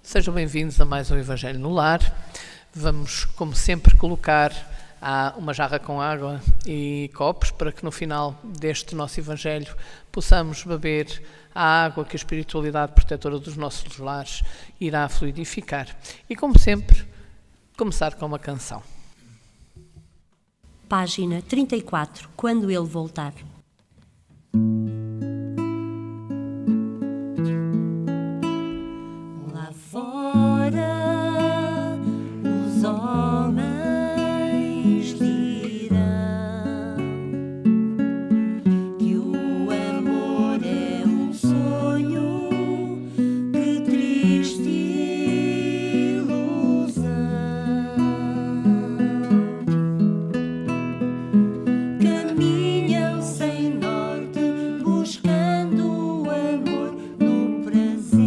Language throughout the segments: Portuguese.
Sejam bem-vindos a mais um Evangelho no Lar. Vamos, como sempre, colocar uma jarra com água e copos para que no final deste nosso Evangelho possamos beber a água que a espiritualidade protetora dos nossos lares irá fluidificar. E, como sempre, começar com uma canção. Página 34, Quando ele voltar. Lá fora os homens dirão que o amor é um sonho, que triste ilusão. Caminham sem norte, buscando o amor no prazer.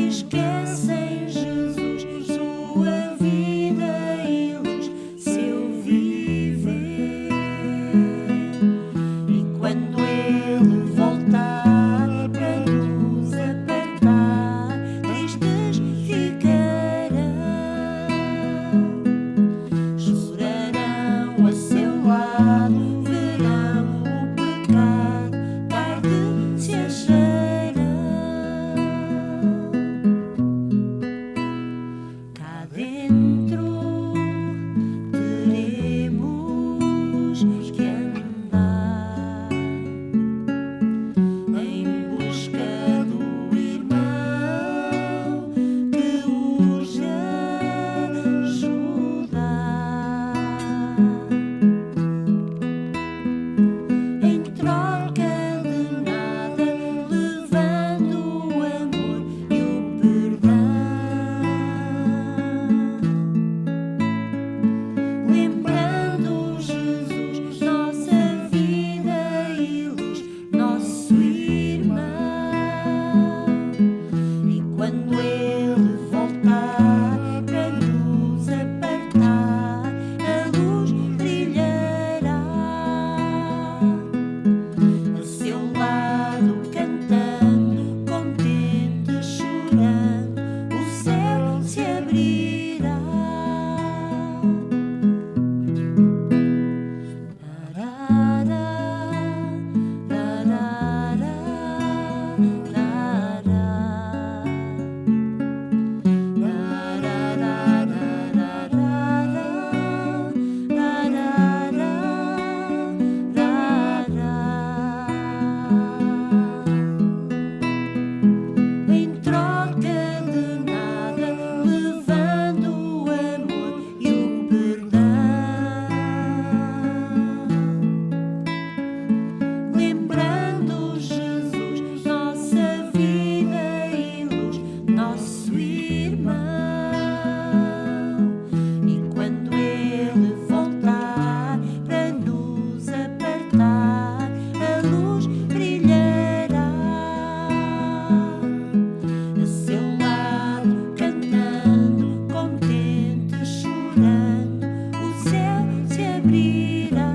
Esquecem Jesus, sua vida e luz, seu viver. E quando ele voltar para nos apertar, tristes ficarão. Chorarão a seu lado, verão o pecado, tarde se acharão. Cá dentro teremos que andar em busca do irmão que os ajudar. Em troca de nada, levando o amor e o perdão. Lembrando Jesus, nossa vida e luz, nosso irmão. E quando ele voltar para nos apertar, a luz brilhará. A seu lado cantando, contente, chorando, o céu se abrirá. Em troca de nada, levando o amor e o perdão. Lembrando Jesus, nossa vida e luz, nosso irmão. E quando ele voltar para nos apertar, a luz brilhará. A seu lado cantando, contente, chorando, o céu se abrirá.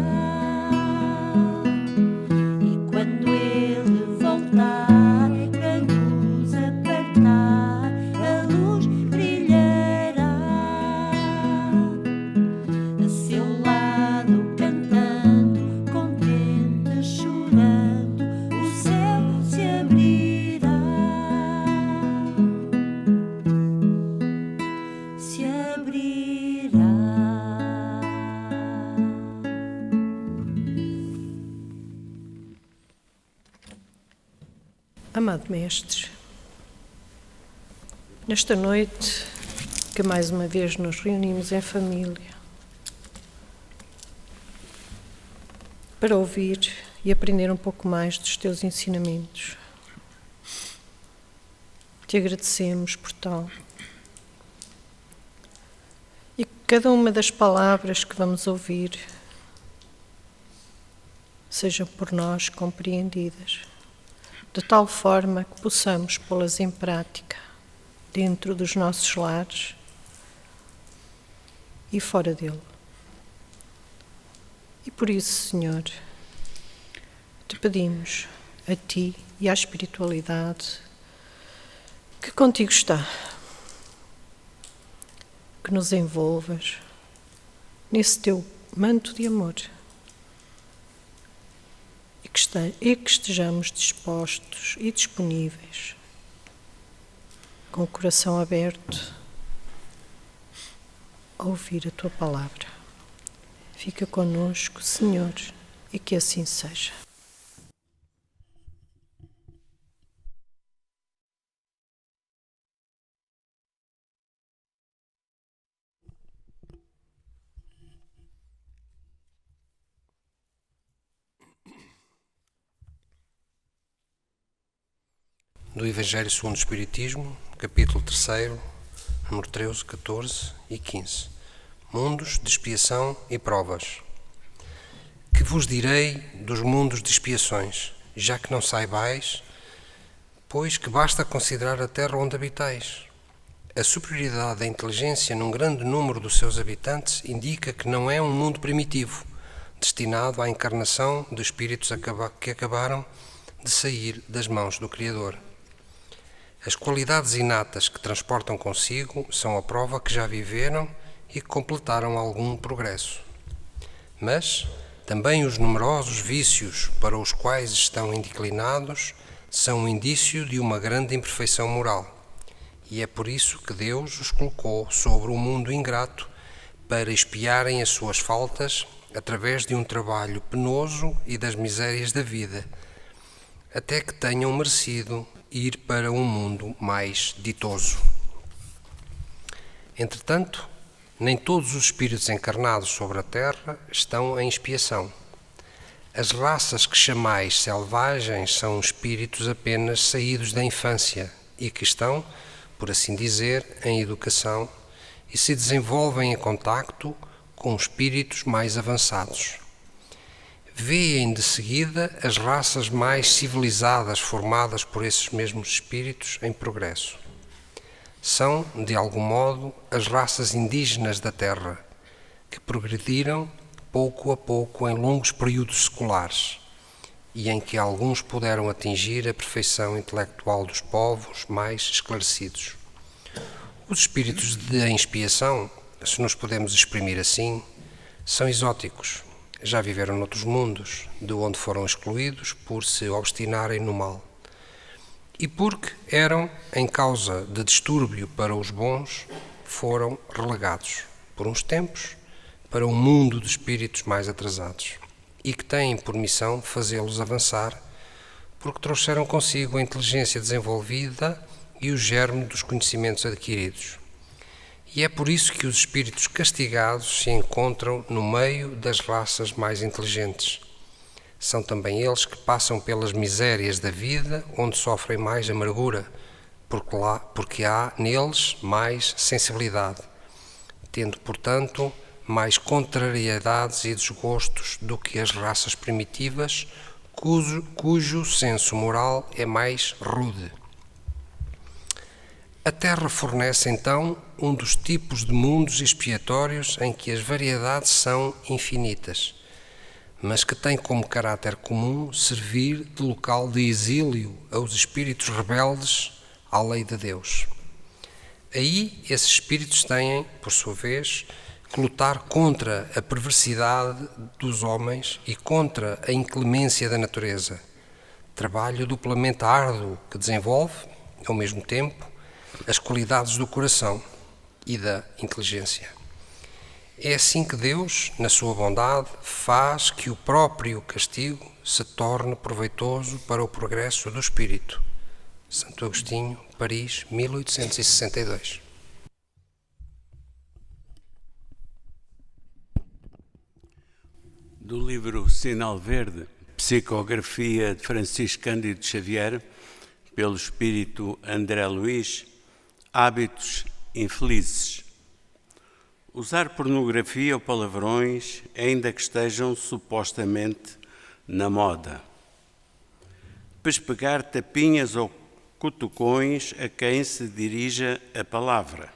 E quando ele voltar para nos apertar, a luz brilhará. A seu lado cantando, contente, chorando, o céu se abrirá. Se abrirá. Amado Mestre, nesta noite que mais uma vez nos reunimos em família para ouvir e aprender um pouco mais dos teus ensinamentos, te agradecemos por tal. E que cada uma das palavras que vamos ouvir sejam por nós compreendidas, de tal forma que possamos pô-las em prática dentro dos nossos lares e fora dele. E por isso, Senhor, te pedimos a Ti e à espiritualidade que contigo está. Que nos envolvas nesse teu manto de amor e que estejamos dispostos e disponíveis, com o coração aberto, a ouvir a tua palavra. Fica conosco, Senhor, e que assim seja. Do Evangelho segundo o Espiritismo, capítulo 3, número 13, 14 e 15. Mundos de expiação e provas. Que vos direi dos mundos de expiações, já que não saibais, pois que basta considerar a terra onde habitais. A superioridade da inteligência num grande número dos seus habitantes indica que não é um mundo primitivo, destinado à encarnação de espíritos que acabaram de sair das mãos do Criador. As qualidades inatas que transportam consigo são a prova que já viveram e que completaram algum progresso. Mas também os numerosos vícios para os quais estão indiclinados são um indício de uma grande imperfeição moral. E é por isso que Deus os colocou sobre o mundo ingrato para expiarem as suas faltas através de um trabalho penoso e das misérias da vida, até que tenham merecido ir para um mundo mais ditoso. Entretanto, nem todos os espíritos encarnados sobre a terra estão em expiação. As raças que chamais selvagens são espíritos apenas saídos da infância e que estão, por assim dizer, em educação e se desenvolvem em contacto com espíritos mais avançados. Vêem de seguida as raças mais civilizadas formadas por esses mesmos espíritos em progresso. São, de algum modo, as raças indígenas da Terra, que progrediram pouco a pouco em longos períodos seculares e em que alguns puderam atingir a perfeição intelectual dos povos mais esclarecidos. Os espíritos de expiação, se nos podemos exprimir assim, são exóticos. Já viveram noutros mundos, de onde foram excluídos por se obstinarem no mal. E porque eram, em causa de distúrbio para os bons, foram relegados, por uns tempos, para um mundo de espíritos mais atrasados, e que têm por missão fazê-los avançar, porque trouxeram consigo a inteligência desenvolvida e o germe dos conhecimentos adquiridos. E é por isso que os espíritos castigados se encontram no meio das raças mais inteligentes. São também eles que passam pelas misérias da vida, onde sofrem mais amargura, porque há neles mais sensibilidade, tendo, portanto, mais contrariedades e desgostos do que as raças primitivas, cujo senso moral é mais rude. A Terra fornece, então, um dos tipos de mundos expiatórios em que as variedades são infinitas, mas que tem como caráter comum servir de local de exílio aos espíritos rebeldes à lei de Deus. Aí, esses espíritos têm, por sua vez, que lutar contra a perversidade dos homens e contra a inclemência da natureza, trabalho duplamente árduo que desenvolve, ao mesmo tempo, as qualidades do coração e da inteligência. É assim que Deus, na sua bondade, faz que o próprio castigo se torne proveitoso para o progresso do espírito. Santo Agostinho, Paris, 1862. Do livro Sinal Verde, Psicografia de Francisco Cândido Xavier, pelo espírito André Luiz, Hábitos infelizes. Usar pornografia ou palavrões, ainda que estejam supostamente na moda. Pespegar tapinhas ou cutucões a quem se dirija a palavra.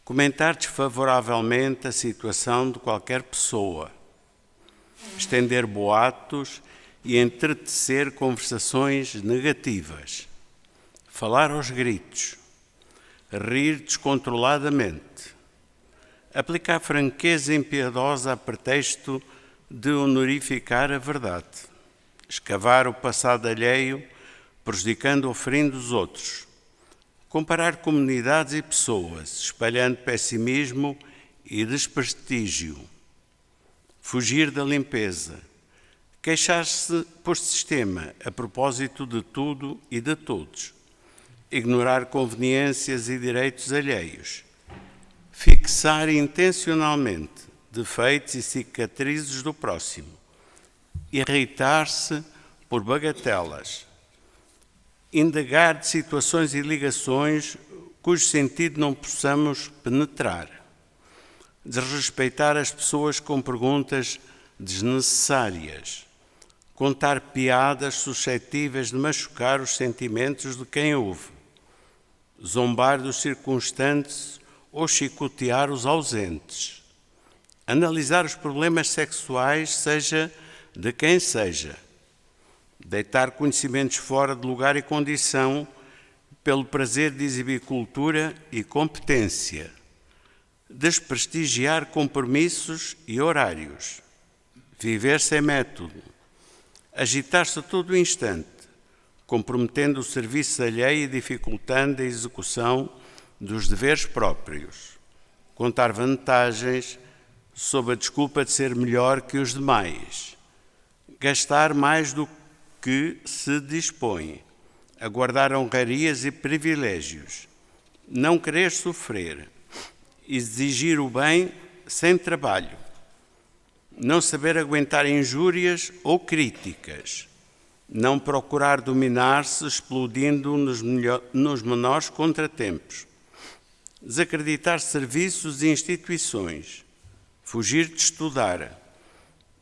Comentar desfavoravelmente a situação de qualquer pessoa. Estender boatos e entretecer conversações negativas, falar aos gritos, rir descontroladamente, aplicar franqueza impiedosa a pretexto de honorificar a verdade, escavar o passado alheio, prejudicando ou ferindo os outros, comparar comunidades e pessoas, espalhando pessimismo e desprestígio, fugir da limpeza, queixar-se por sistema a propósito de tudo e de todos, ignorar conveniências e direitos alheios, fixar intencionalmente defeitos e cicatrizes do próximo, irritar-se por bagatelas, indagar de situações e ligações cujo sentido não possamos penetrar, desrespeitar as pessoas com perguntas desnecessárias, contar piadas suscetíveis de machucar os sentimentos de quem ouve, zombar dos circunstantes ou chicotear os ausentes, analisar os problemas sexuais, seja de quem seja, deitar conhecimentos fora de lugar e condição pelo prazer de exibir cultura e competência, desprestigiar compromissos e horários, viver sem método, agitar-se a todo instante, comprometendo o serviço alheio e dificultando a execução dos deveres próprios, contar vantagens sob a desculpa de ser melhor que os demais, gastar mais do que se dispõe, aguardar honrarias e privilégios, não querer sofrer, exigir o bem sem trabalho, não saber aguentar injúrias ou críticas, não procurar dominar-se explodindo nos menores contratempos, desacreditar serviços e instituições, fugir de estudar,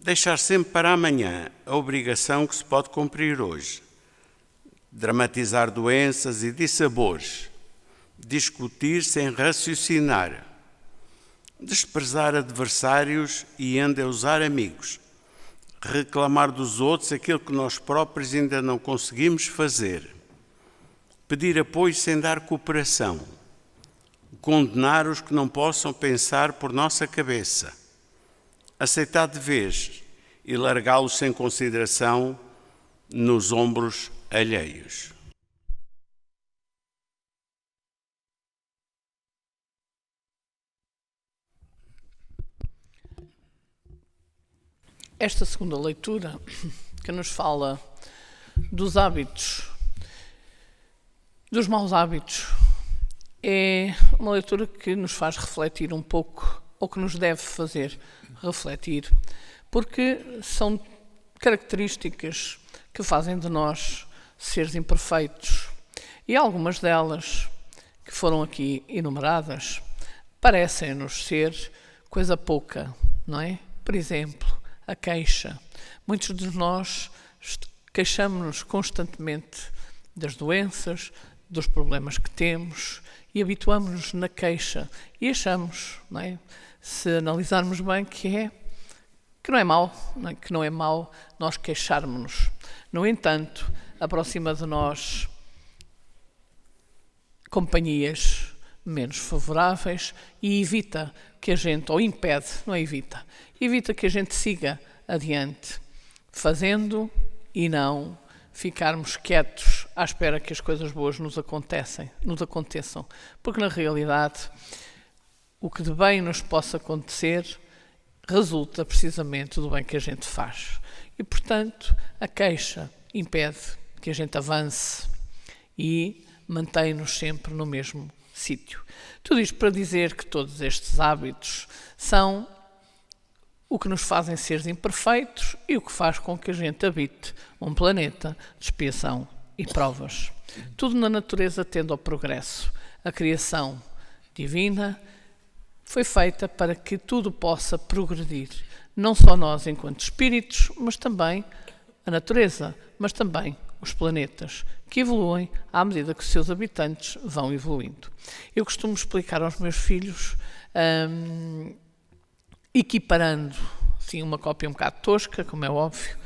deixar sempre para amanhã a obrigação que se pode cumprir hoje, dramatizar doenças e dissabores, discutir sem raciocinar, desprezar adversários e endeusar amigos, reclamar dos outros aquilo que nós próprios ainda não conseguimos fazer, pedir apoio sem dar cooperação, condenar os que não possam pensar por nossa cabeça, aceitar de vez e largá-los sem consideração nos ombros alheios. Esta segunda leitura, que nos fala dos hábitos, dos maus hábitos, é uma leitura que nos faz refletir um pouco, ou que nos deve fazer refletir, porque são características que fazem de nós seres imperfeitos. E algumas delas, que foram aqui enumeradas, parecem-nos ser coisa pouca, não é? Por exemplo, a queixa. Muitos de nós queixamos-nos constantemente das doenças, dos problemas que temos e habituamos-nos na queixa e achamos, não é? Se analisarmos bem, que não é mau, não é? Que não é mau nós queixarmos-nos. No entanto, aproxima de nós companhias menos favoráveis e evita que a gente, ou impede, não é evita que a gente siga adiante, fazendo e não ficarmos quietos à espera que as coisas boas nos aconteçam, porque na realidade o que de bem nos possa acontecer resulta precisamente do bem que a gente faz. E, portanto, a queixa impede que a gente avance e mantém-nos sempre no mesmo sítio. Tudo isto para dizer que todos estes hábitos são o que nos fazem seres imperfeitos e o que faz com que a gente habite um planeta de expiação e provas. Tudo na natureza tende ao progresso. A criação divina foi feita para que tudo possa progredir. Não só nós enquanto espíritos, mas também a natureza, mas também os planetas, que evoluem à medida que os seus habitantes vão evoluindo. Eu costumo explicar aos meus filhos, equiparando, sim, uma cópia um bocado tosca, como é óbvio,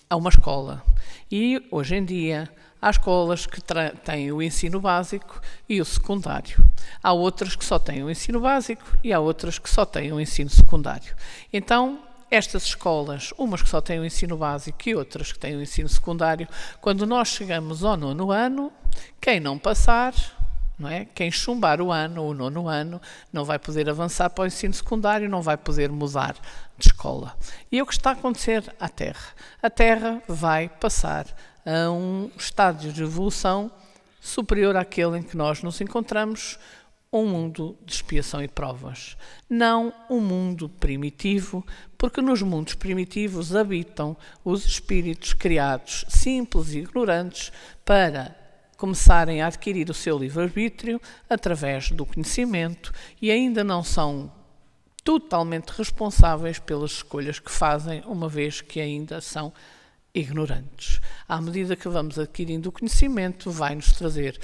a uma escola. E hoje em dia há escolas que têm o ensino básico e o secundário. Há outras que só têm o ensino básico e há outras que só têm o ensino secundário. Então, estas escolas, umas que só têm o ensino básico e outras que têm o ensino secundário, quando nós chegamos ao 9º ano, quem não passar, não é? Quem chumbar o 9º ano, não vai poder avançar para o ensino secundário, não vai poder mudar de escola. E é o que está a acontecer à Terra. A Terra vai passar a um estágio de evolução superior àquele em que nós nos encontramos, um mundo de expiação e provas. Não um mundo primitivo, porque nos mundos primitivos habitam os espíritos criados simples e ignorantes para começarem a adquirir o seu livre-arbítrio através do conhecimento e ainda não são totalmente responsáveis pelas escolhas que fazem, uma vez que ainda são ignorantes. À medida que vamos adquirindo o conhecimento, vai-nos trazer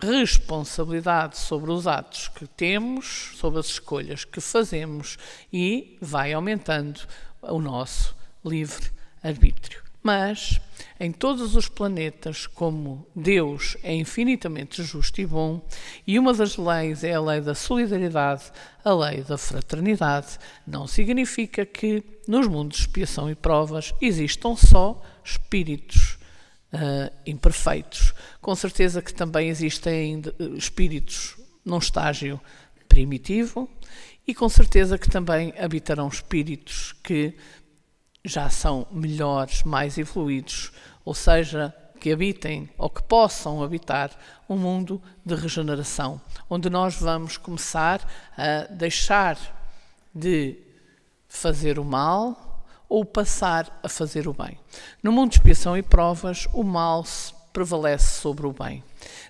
responsabilidade sobre os atos que temos, sobre as escolhas que fazemos e vai aumentando o nosso livre-arbítrio. Mas, em todos os planetas, como Deus é infinitamente justo e bom, e uma das leis é a lei da solidariedade, a lei da fraternidade, não significa que nos mundos de expiação e provas existam só espíritos imperfeitos. Com certeza que também existem espíritos num estágio primitivo e com certeza que também habitarão espíritos que já são melhores, mais evoluídos, ou seja, que habitem ou que possam habitar um mundo de regeneração, onde nós vamos começar a deixar de fazer o mal ou passar a fazer o bem. No mundo de expiação e provas, o mal prevalece sobre o bem.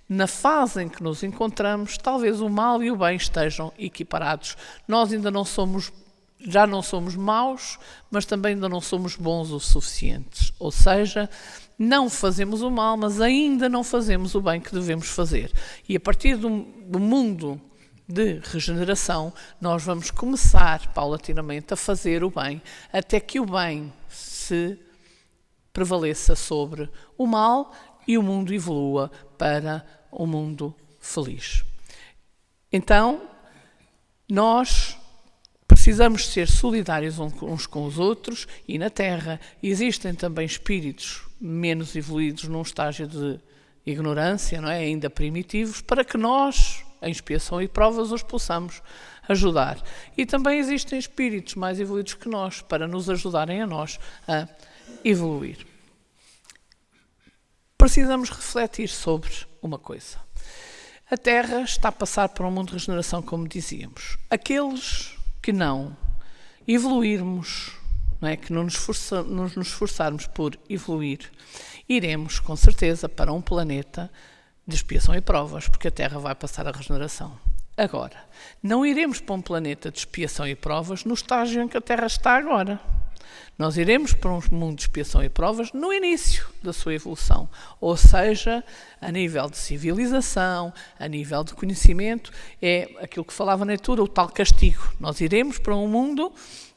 Na fase em que nos encontramos, talvez o mal e o bem estejam equiparados. Nós ainda não somos, já não somos maus, mas também ainda não somos bons o suficientes. Ou seja, não fazemos o mal, mas ainda não fazemos o bem que devemos fazer. E a partir do mundo de regeneração, nós vamos começar paulatinamente a fazer o bem, até que o bem se prevaleça sobre o mal e o mundo evolua para um mundo feliz. Então, nós precisamos ser solidários uns com os outros e na Terra existem também espíritos menos evoluídos num estágio de ignorância, não é? Ainda primitivos, para que nós, em expiação e provas, os possamos ajudar. E também existem espíritos mais evoluídos que nós, para nos ajudarem a nós a evoluir. Precisamos refletir sobre uma coisa. A Terra está a passar por um mundo de regeneração, como dizíamos. Aqueles que não evoluirmos, não é? Que não nos esforçarmos por evoluir, iremos, com certeza, para um planeta de expiação e provas, porque a Terra vai passar a regeneração. Agora, não iremos para um planeta de expiação e provas no estágio em que a Terra está agora. Nós iremos para um mundo de expiação e provas no início da sua evolução, ou seja, a nível de civilização, a nível de conhecimento, é aquilo que falava na leitura, o tal castigo. Nós iremos para um mundo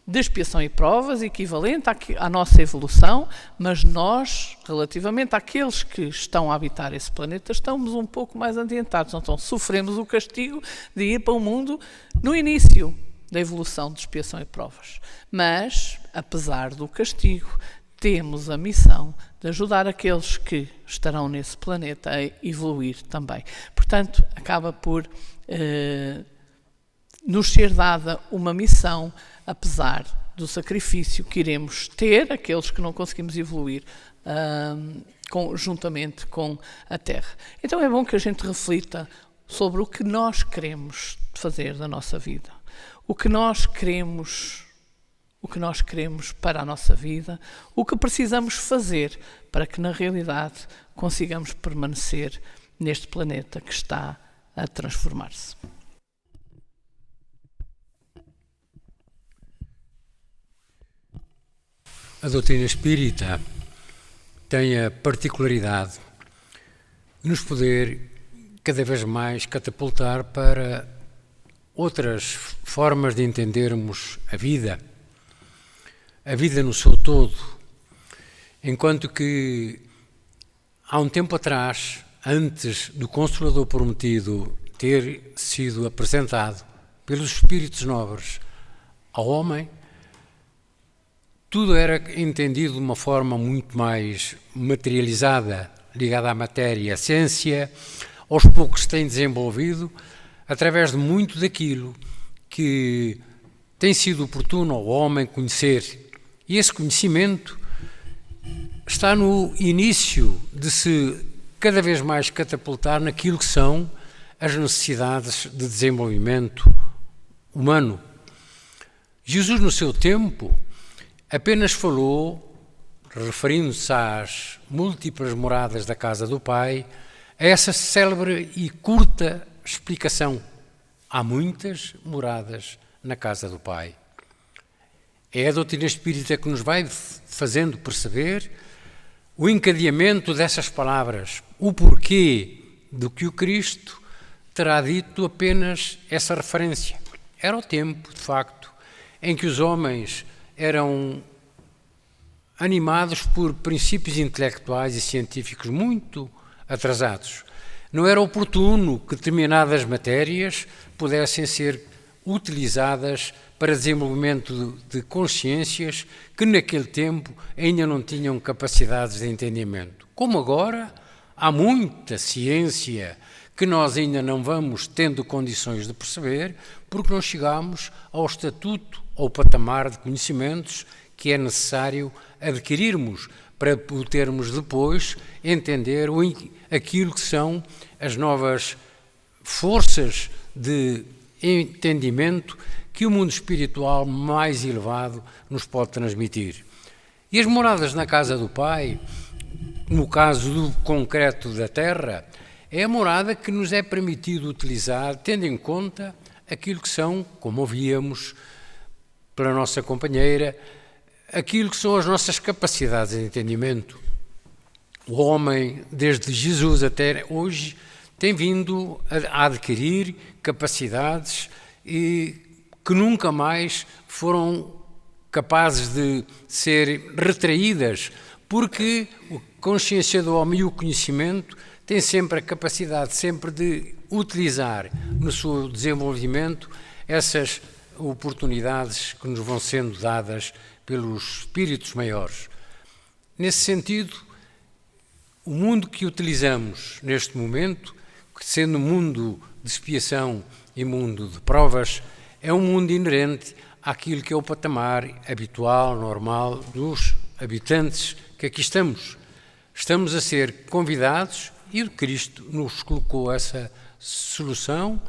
de expiação e provas equivalente à nossa evolução, mas nós, relativamente àqueles que estão a habitar esse planeta, estamos um pouco mais adiantados. Então, sofremos o castigo de ir para um mundo no início da evolução de expiação e provas. Mas, apesar do castigo, temos a missão de ajudar aqueles que estarão nesse planeta a evoluir também. Portanto, acaba por nos ser dada uma missão, apesar do sacrifício que iremos ter, aqueles que não conseguimos evoluir juntamente com a Terra. Então é bom que a gente reflita sobre o que nós queremos fazer da nossa vida. O que nós queremos para a nossa vida, o que precisamos fazer para que na realidade consigamos permanecer neste planeta que está a transformar-se. A doutrina espírita tem a particularidade de nos poder cada vez mais catapultar para outras formas de entendermos a vida no seu todo, Enquanto que há um tempo atrás, antes do Consolador prometido ter sido apresentado pelos Espíritos Nobres ao homem, tudo era entendido de uma forma muito mais materializada, ligada à matéria. A ciência, aos poucos, tem desenvolvido através de muito daquilo que tem sido oportuno ao homem conhecer. E esse conhecimento está no início de se cada vez mais catapultar naquilo que são as necessidades de desenvolvimento humano. Jesus, no seu tempo, apenas falou, referindo-se às múltiplas moradas da casa do Pai, a essa célebre e curta explicação: há muitas moradas na casa do Pai. É a doutrina espírita que nos vai fazendo perceber o encadeamento dessas palavras, o porquê do que o Cristo terá dito apenas essa referência. Era o tempo, de facto, em que os homens eram animados por princípios intelectuais e científicos muito atrasados. Não era oportuno que determinadas matérias pudessem ser utilizadas para desenvolvimento de consciências que naquele tempo ainda não tinham capacidades de entendimento. Como agora, há muita ciência que nós ainda não vamos tendo condições de perceber, porque não chegamos ao estatuto ou patamar de conhecimentos que é necessário adquirirmos para podermos depois entender aquilo que são as novas forças de entendimento que o mundo espiritual mais elevado nos pode transmitir. E as moradas na casa do Pai, no caso do concreto da Terra, é a morada que nos é permitido utilizar, tendo em conta aquilo que são, como ouvíamos pela nossa companheira, aquilo que são as nossas capacidades de entendimento. O homem, desde Jesus até hoje, tem vindo a adquirir capacidades que nunca mais foram capazes de ser retraídas, porque a consciência do homem e o conhecimento tem sempre a capacidade de utilizar no seu desenvolvimento essas oportunidades que nos vão sendo dadas pelos espíritos maiores. Nesse sentido, o mundo que utilizamos neste momento, sendo mundo de expiação e mundo de provas, é um mundo inerente àquilo que é o patamar habitual, normal, dos habitantes que aqui estamos. Estamos a ser convidados, e o Cristo nos colocou essa solução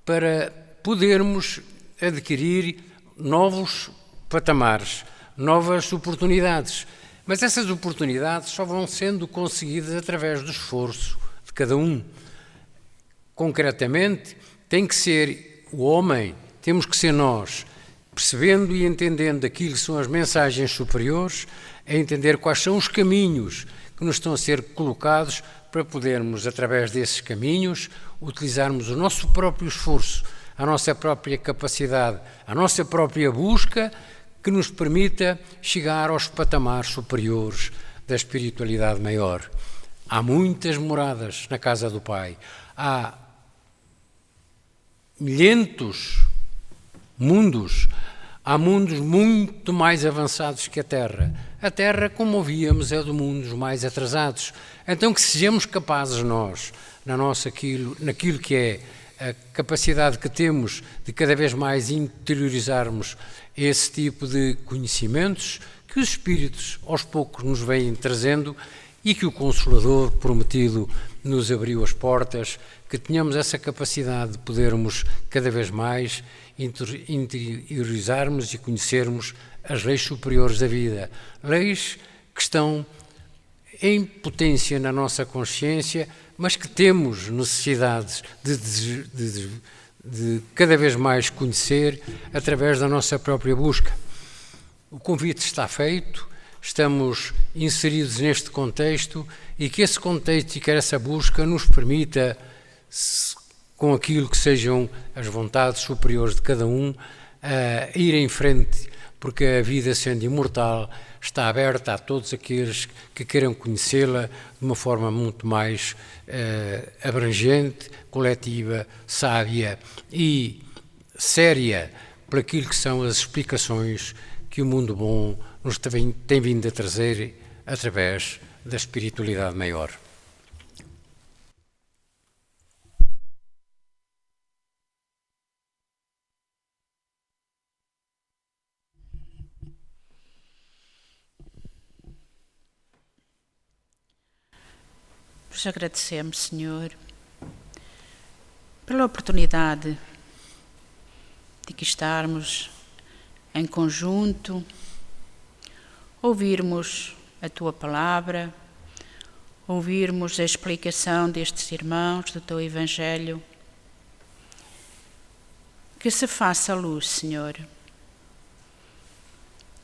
para podermos adquirir novos patamares, novas oportunidades. Mas essas oportunidades só vão sendo conseguidas através do esforço de cada um. Concretamente, tem que ser o homem, temos que ser nós, percebendo e entendendo aquilo que são as mensagens superiores, a entender quais são os caminhos que nos estão a ser colocados para podermos, através desses caminhos, utilizarmos o nosso próprio esforço, a nossa própria capacidade, a nossa própria busca, que nos permita chegar aos patamares superiores da espiritualidade maior. Há muitas moradas na casa do Pai. Há milhentos mundos. Há mundos muito mais avançados que a Terra. A Terra, como ouvíamos, é dos mundos mais atrasados. Então que sejamos capazes nós, naquilo que é a capacidade que temos de cada vez mais interiorizarmos esse tipo de conhecimentos que os Espíritos aos poucos nos vêm trazendo e que o Consolador prometido nos abriu as portas, que tenhamos essa capacidade de podermos cada vez mais interiorizarmos e conhecermos as leis superiores da vida, leis que estão em potência na nossa consciência, mas que temos necessidades de cada vez mais conhecer através da nossa própria busca. O convite está feito, estamos inseridos neste contexto e que esse contexto e que essa busca nos permita, com aquilo que sejam as vontades superiores de cada um, ir em frente, porque a vida, sendo imortal, está aberta a todos aqueles que queiram conhecê-la de uma forma muito mais abrangente, coletiva, sábia e séria para aquilo que são as explicações que o mundo bom nos tem vindo a trazer através da espiritualidade maior. Vos agradecemos, Senhor, pela oportunidade de que estarmos em conjunto, ouvirmos a Tua Palavra, ouvirmos a explicação destes irmãos do Teu Evangelho. Que se faça luz, Senhor,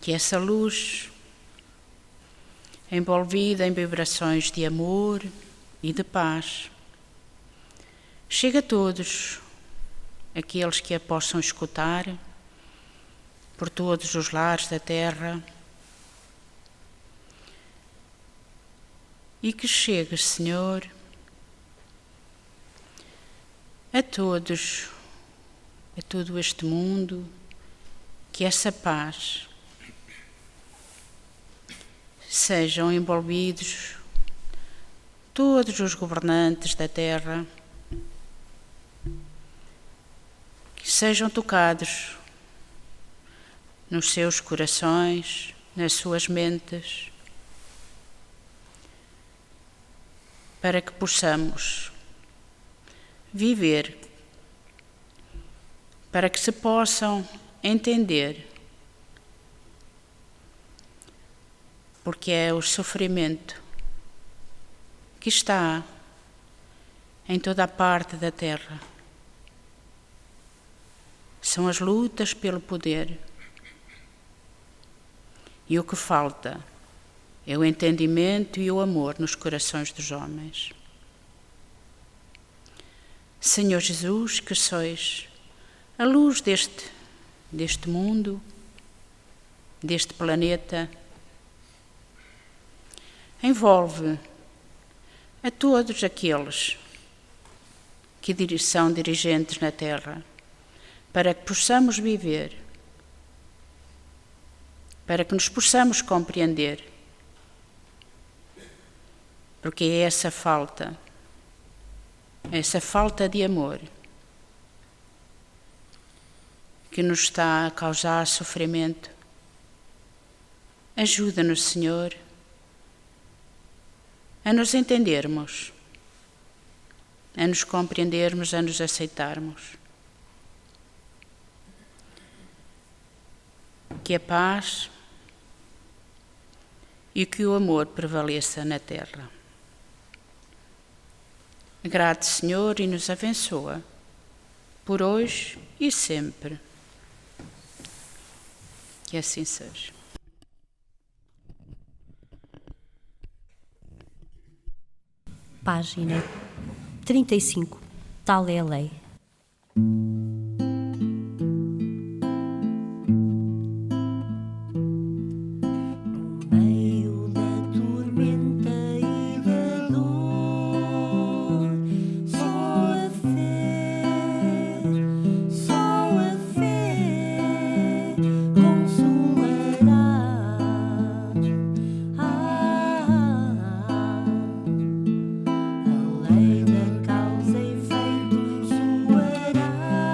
que essa luz, envolvida em vibrações de amor e de paz, chegue a todos aqueles que a possam escutar, por todos os lares da terra, e que chegue, Senhor, a todos, a todo este mundo, que essa paz sejam envolvidos todos os governantes da terra, que sejam tocados nos seus corações, nas suas mentes, para que possamos viver, para que se possam entender porque é o sofrimento que está em toda a parte da terra. São as lutas pelo poder. E o que falta é o entendimento e o amor nos corações dos homens. Senhor Jesus, que sois a luz deste mundo, deste planeta, envolve a todos aqueles que são dirigentes na Terra, para que possamos viver, para que nos possamos compreender, porque é essa falta de amor que nos está a causar sofrimento. Ajuda-nos, Senhor, a nos entendermos, a nos compreendermos, a nos aceitarmos. Que a paz e que o amor prevaleça na terra. Agrade, Senhor, e nos abençoa, por hoje e sempre. Que assim seja. Página 35. Tal é a lei. Lei da causa e efeito soará.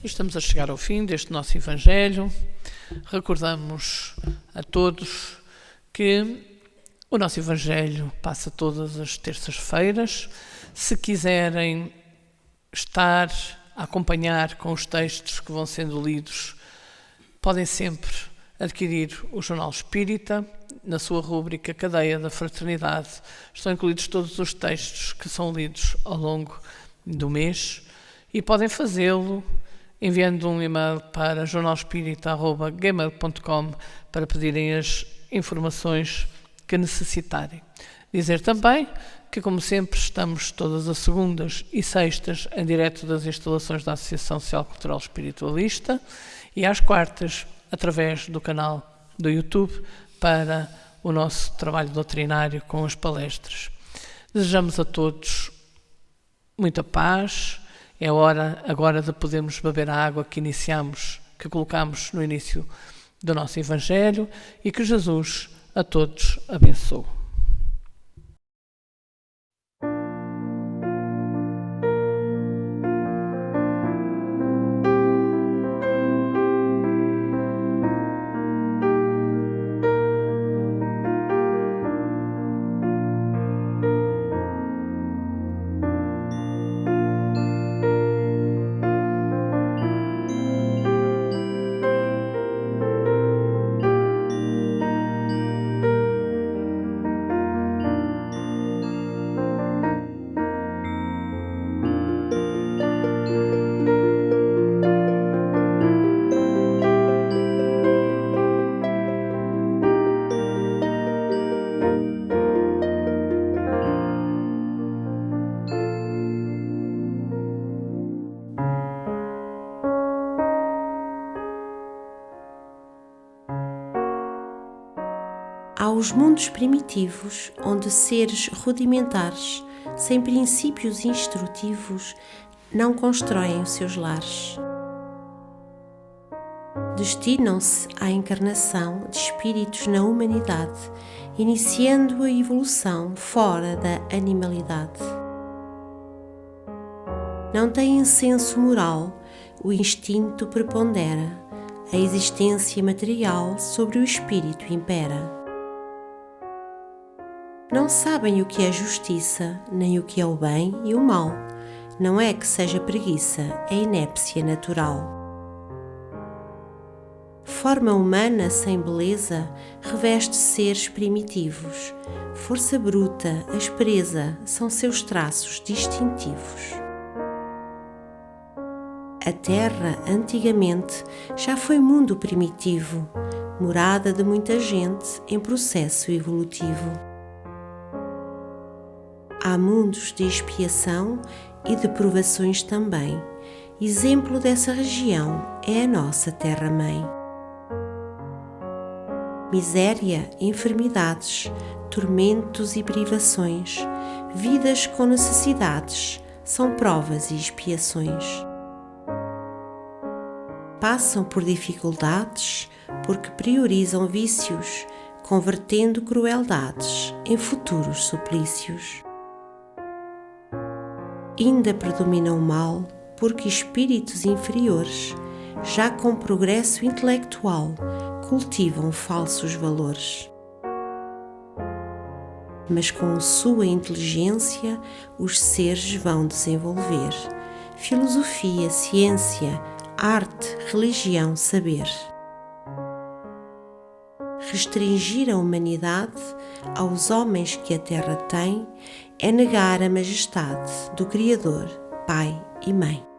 Estamos a chegar ao fim deste nosso Evangelho. Recordamos a todos que o nosso Evangelho passa todas as terças-feiras. Se quiserem estar a acompanhar com os textos que vão sendo lidos, podem sempre adquirir o Jornal Espírita. Na sua rúbrica Cadeia da Fraternidade estão incluídos todos os textos que são lidos ao longo do mês e podem fazê-lo enviando um e-mail para jornalespírita@gmail.com para pedirem as informações que necessitarem. Dizer também que, como sempre, estamos todas as segundas e sextas em direto das instalações da Associação Social Cultural Espiritualista e às quartas através do canal do YouTube para o nosso trabalho doutrinário com as palestras. Desejamos a todos muita paz. É hora agora de podermos beber a água que colocamos no início do nosso Evangelho e que Jesus a todos abençoe. Há os mundos primitivos, onde seres rudimentares, sem princípios instrutivos, não constroem os seus lares. Destinam-se à encarnação de espíritos na humanidade, iniciando a evolução fora da animalidade. Não têm senso moral, o instinto prepondera, a existência material sobre o espírito impera. Não sabem o que é justiça, nem o que é o bem e o mal. Não é que seja preguiça, é inépcia natural. Forma humana sem beleza reveste seres primitivos. Força bruta, aspereza, são seus traços distintivos. A terra, antigamente, já foi mundo primitivo, morada de muita gente em processo evolutivo. Há mundos de expiação e de provações também. Exemplo dessa região é a nossa terra-mãe. Miséria, enfermidades, tormentos e privações, vidas com necessidades, são provas e expiações. Passam por dificuldades porque priorizam vícios, convertendo crueldades em futuros suplícios. Ainda predomina o mal, porque espíritos inferiores, já com progresso intelectual, cultivam falsos valores. Mas com sua inteligência, os seres vão desenvolver filosofia, ciência, arte, religião, saber. Restringir a humanidade aos homens que a terra tem é negar a majestade do Criador, Pai e Mãe.